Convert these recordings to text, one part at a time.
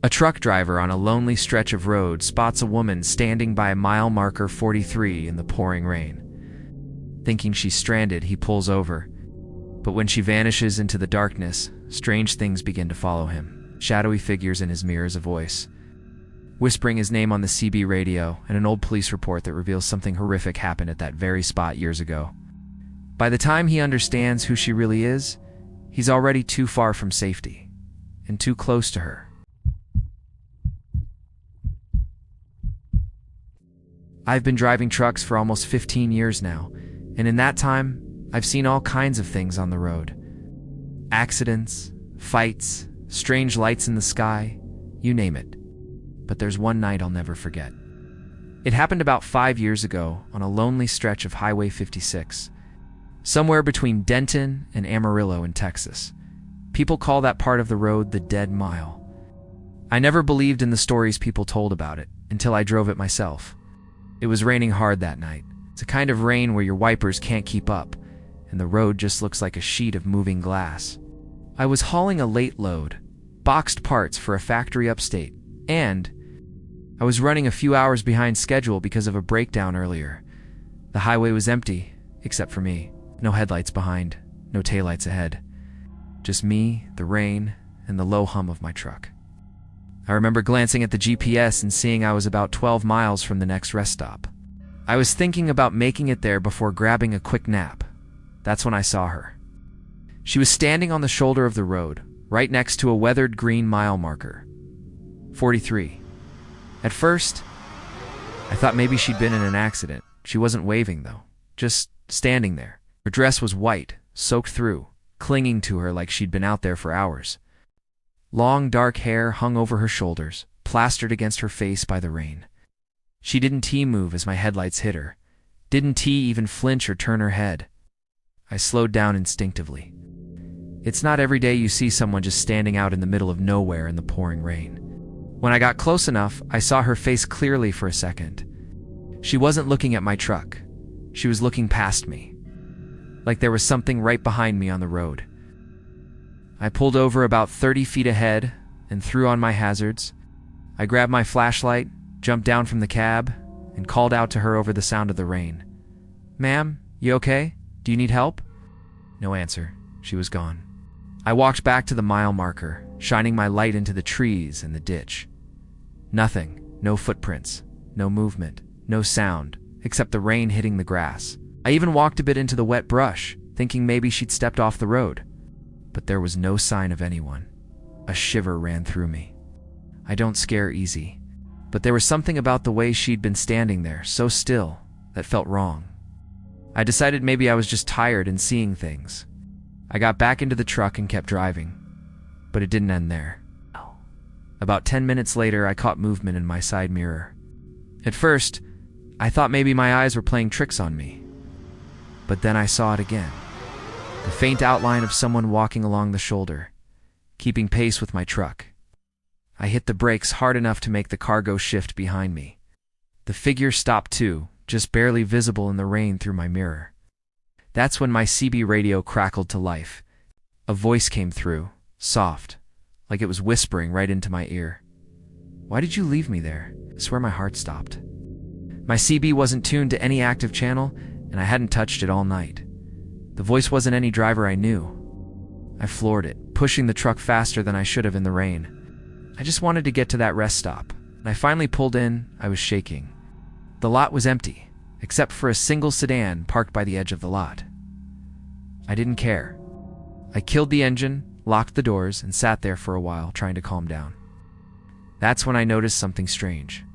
A truck driver on a lonely stretch of road spots a woman standing by mile marker 43 in the pouring rain. Thinking she's stranded, he pulls over. But when she vanishes into the darkness, strange things begin to follow him. Shadowy figures in his mirrors, a voice whispering his name on the CB radio, and an old police report that reveals something horrific happened at that very spot years ago. By the time he understands who she really is, he's already too far from safety, and too close to her. I've been driving trucks for almost 15 years now, and in that time, I've seen all kinds of things on the road. Accidents, fights, strange lights in the sky, you name it. But there's one night I'll never forget. It happened about 5 years ago on a lonely stretch of Highway 56, somewhere between Denton and Amarillo in Texas. People call that part of the road the Dead Mile. I never believed in the stories people told about it until I drove it myself. It was raining hard that night. It's a kind of rain where your wipers can't keep up, and the road just looks like a sheet of moving glass. I was hauling a late load, boxed parts for a factory upstate, and I was running a few hours behind schedule because of a breakdown earlier. The highway was empty, except for me. No headlights behind, no taillights ahead. Just me, the rain, and the low hum of my truck. I remember glancing at the GPS and seeing I was about 12 miles from the next rest stop. I was thinking about making it there before grabbing a quick nap. That's when I saw her. She was standing on the shoulder of the road, right next to a weathered green mile marker. 43. At first, I thought maybe she'd been in an accident. She wasn't waving, though, just standing there. Her dress was white, soaked through, clinging to her like she'd been out there for hours. Long, dark hair hung over her shoulders, plastered against her face by the rain. She didn't T-move as my headlights hit her. Didn't T even flinch or turn her head. I slowed down instinctively. It's not every day you see someone just standing out in the middle of nowhere in the pouring rain. When I got close enough, I saw her face clearly for a second. She wasn't looking at my truck. She was looking past me, like there was something right behind me on the road. I pulled over about 30 feet ahead and threw on my hazards. I grabbed my flashlight, jumped down from the cab, and called out to her over the sound of the rain. "Ma'am, you okay? Do you need help?" No answer. She was gone. I walked back to the mile marker, shining my light into the trees and the ditch. Nothing. No footprints. No movement. No sound, except the rain hitting the grass. I even walked a bit into the wet brush, thinking maybe she'd stepped off the road. But there was no sign of anyone. A shiver ran through me. I don't scare easy, but there was something about the way she'd been standing there, so still, that felt wrong. I decided maybe I was just tired and seeing things. I got back into the truck and kept driving, but it didn't end there. About 10 minutes later, I caught movement in my side mirror. At first, I thought maybe my eyes were playing tricks on me, but then I saw it again. The faint outline of someone walking along the shoulder, keeping pace with my truck. I hit the brakes hard enough to make the cargo shift behind me. The figure stopped too, just barely visible in the rain through my mirror. That's when my CB radio crackled to life. A voice came through, soft, like it was whispering right into my ear. "Why did you leave me there?" I swear my heart stopped. My CB wasn't tuned to any active channel, and I hadn't touched it all night. The voice wasn't any driver I knew. I floored it, pushing the truck faster than I should have in the rain. I just wanted to get to that rest stop. When I finally pulled in, I was shaking. The lot was empty, except for a single sedan parked by the edge of the lot. I didn't care. I killed the engine, locked the doors, and sat there for a while, trying to calm down. That's when I noticed something strange.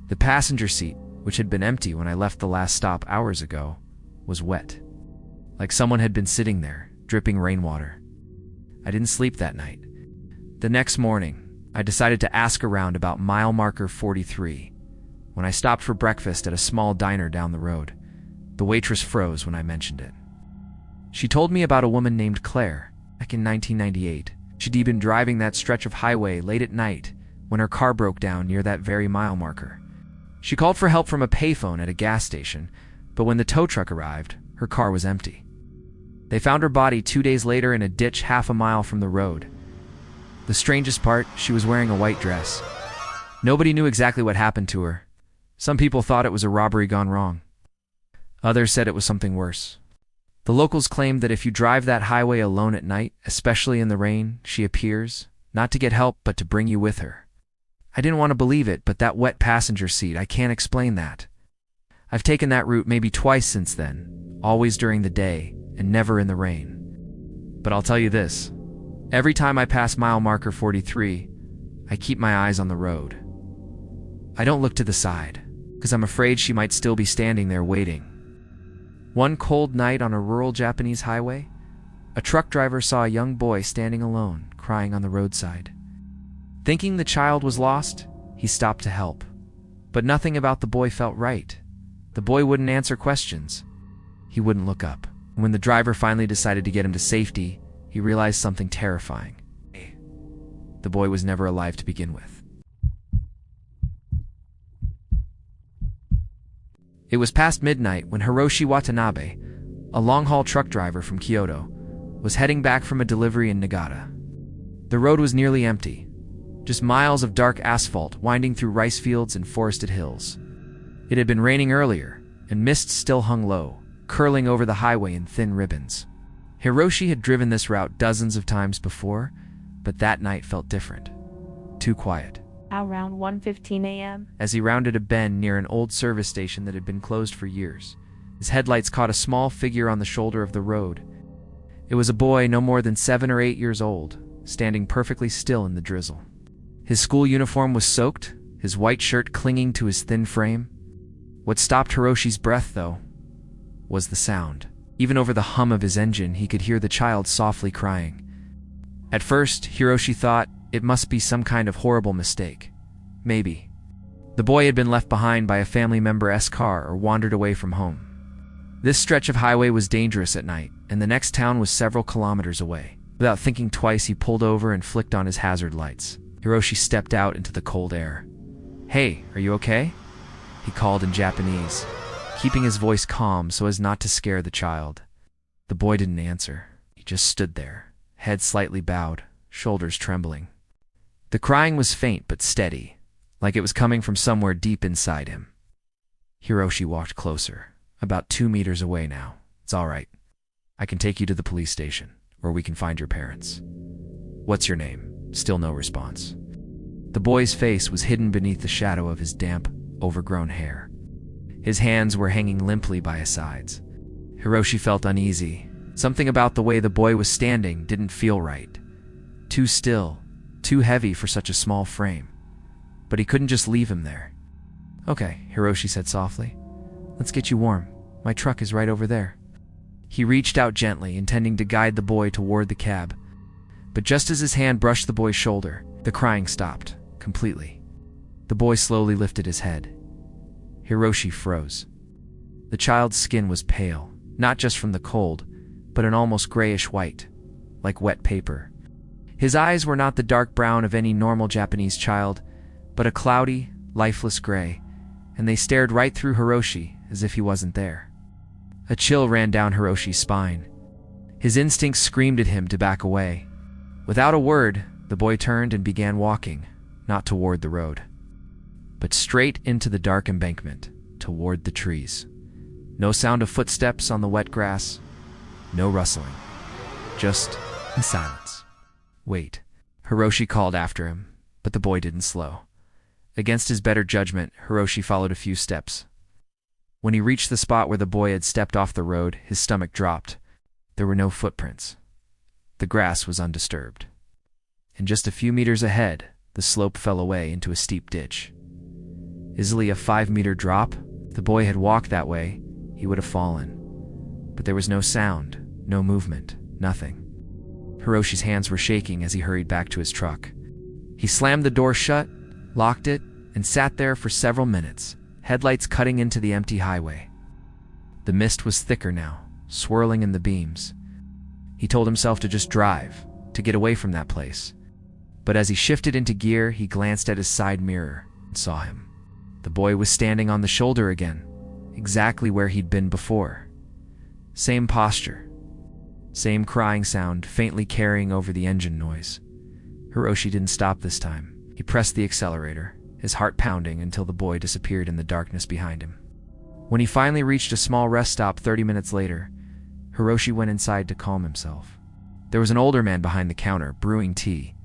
The passenger seat, which had been empty when I left the last stop hours ago, was wet. Like someone had been sitting there, dripping rainwater. I didn't sleep that night. The next morning, I decided to ask around about mile marker 43 when I stopped for breakfast at a small diner down the road. The waitress froze when I mentioned it. She told me about a woman named Claire. Back in 1998, she'd been driving that stretch of highway late at night when her car broke down near that very mile marker. She called for help from a payphone at a gas station, but when the tow truck arrived, her car was empty. They found her body 2 days later in a ditch half a mile from the road. The strangest part, she was wearing a white dress. Nobody knew exactly what happened to her. Some people thought it was a robbery gone wrong. Others said it was something worse. The locals claimed that if you drive that highway alone at night, especially in the rain, she appears, not to get help but to bring you with her. I didn't want to believe it, but that wet passenger seat, I can't explain that. I've taken that route maybe twice since then, always during the day and never in the rain. But I'll tell you this, every time I pass mile marker 43, I keep my eyes on the road. I don't look to the side, because I'm afraid she might still be standing there waiting. One cold night on a rural Japanese highway, a truck driver saw a young boy standing alone, crying on the roadside. Thinking the child was lost, he stopped to help. But nothing about the boy felt right. The boy wouldn't answer questions. He wouldn't look up. When the driver finally decided to get him to safety, he realized something terrifying. The boy was never alive to begin with. It was past midnight when Hiroshi Watanabe, a long-haul truck driver from Kyoto, was heading back from a delivery in Niigata. The road was nearly empty, just miles of dark asphalt winding through rice fields and forested hills. It had been raining earlier, and mist still hung low, curling over the highway in thin ribbons. Hiroshi had driven this route dozens of times before, but that night felt different. Too quiet. Around 1:15 a.m. As he rounded a bend near an old service station that had been closed for years, his headlights caught a small figure on the shoulder of the road. It was a boy no more than 7 or 8 years old, standing perfectly still in the drizzle. His school uniform was soaked, his white shirt clinging to his thin frame. What stopped Hiroshi's breath, though, was the sound. Even over the hum of his engine, he could hear the child softly crying. At first, Hiroshi thought it must be some kind of horrible mistake. Maybe the boy had been left behind by a family member's car or wandered away from home. This stretch of highway was dangerous at night, and the next town was several kilometers away. Without thinking twice, he pulled over and flicked on his hazard lights. Hiroshi stepped out into the cold air. "Hey, are you okay?" he called in Japanese, keeping his voice calm so as not to scare the child. The boy didn't answer. He just stood there, head slightly bowed, shoulders trembling. The crying was faint but steady, like it was coming from somewhere deep inside him. Hiroshi walked closer, about 2 meters away now. "It's all right. I can take you to the police station, or we can find your parents. What's your name?" Still no response. The boy's face was hidden beneath the shadow of his damp, overgrown hair. His hands were hanging limply by his sides. Hiroshi felt uneasy. Something about the way the boy was standing didn't feel right. Too still, too heavy for such a small frame. But he couldn't just leave him there. "Okay," Hiroshi said softly. "Let's get you warm. My truck is right over there." He reached out gently, intending to guide the boy toward the cab. But just as his hand brushed the boy's shoulder, the crying stopped, completely. The boy slowly lifted his head. Hiroshi froze. The child's skin was pale, not just from the cold, but an almost grayish white, like wet paper. His eyes were not the dark brown of any normal Japanese child, but a cloudy, lifeless gray, and they stared right through Hiroshi as if he wasn't there. A chill ran down Hiroshi's spine. His instincts screamed at him to back away. Without a word, the boy turned and began walking, not toward the road, but straight into the dark embankment, toward the trees. No sound of footsteps on the wet grass, no rustling, just silence. "Wait," Hiroshi called after him, but the boy didn't slow. Against his better judgment, Hiroshi followed a few steps. When he reached the spot where the boy had stepped off the road, his stomach dropped. There were no footprints. The grass was undisturbed. And just a few meters ahead, the slope fell away into a steep ditch. Easily a 5-meter drop. If the boy had walked that way, he would have fallen. But there was no sound, no movement, nothing. Hiroshi's hands were shaking as he hurried back to his truck. He slammed the door shut, locked it, and sat there for several minutes, headlights cutting into the empty highway. The mist was thicker now, swirling in the beams. He told himself to just drive, to get away from that place. But as he shifted into gear, he glanced at his side mirror and saw him. The boy was standing on the shoulder again, exactly where he'd been before. Same posture. Same crying sound faintly carrying over the engine noise. Hiroshi didn't stop this time. He pressed the accelerator, his heart pounding until the boy disappeared in the darkness behind him. When he finally reached a small rest stop 30 minutes later, Hiroshi went inside to calm himself. There was an older man behind the counter, brewing tea.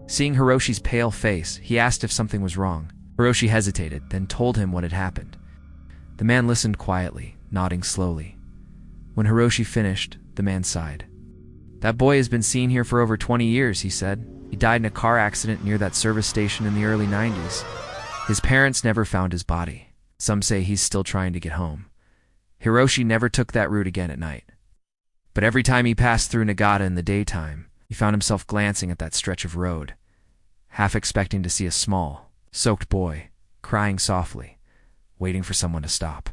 Seeing Hiroshi's pale face, he asked if something was wrong. Hiroshi hesitated, then told him what had happened. The man listened quietly, nodding slowly. When Hiroshi finished, the man sighed. "That boy has been seen here for over 20 years, he said. He died in a car accident near that service station in the early 90s. His parents never found his body. Some say he's still trying to get home. Hiroshi never took that route again at night. But every time he passed through Nagata in the daytime, he found himself glancing at that stretch of road, half expecting to see a small, soaked boy, crying softly, waiting for someone to stop."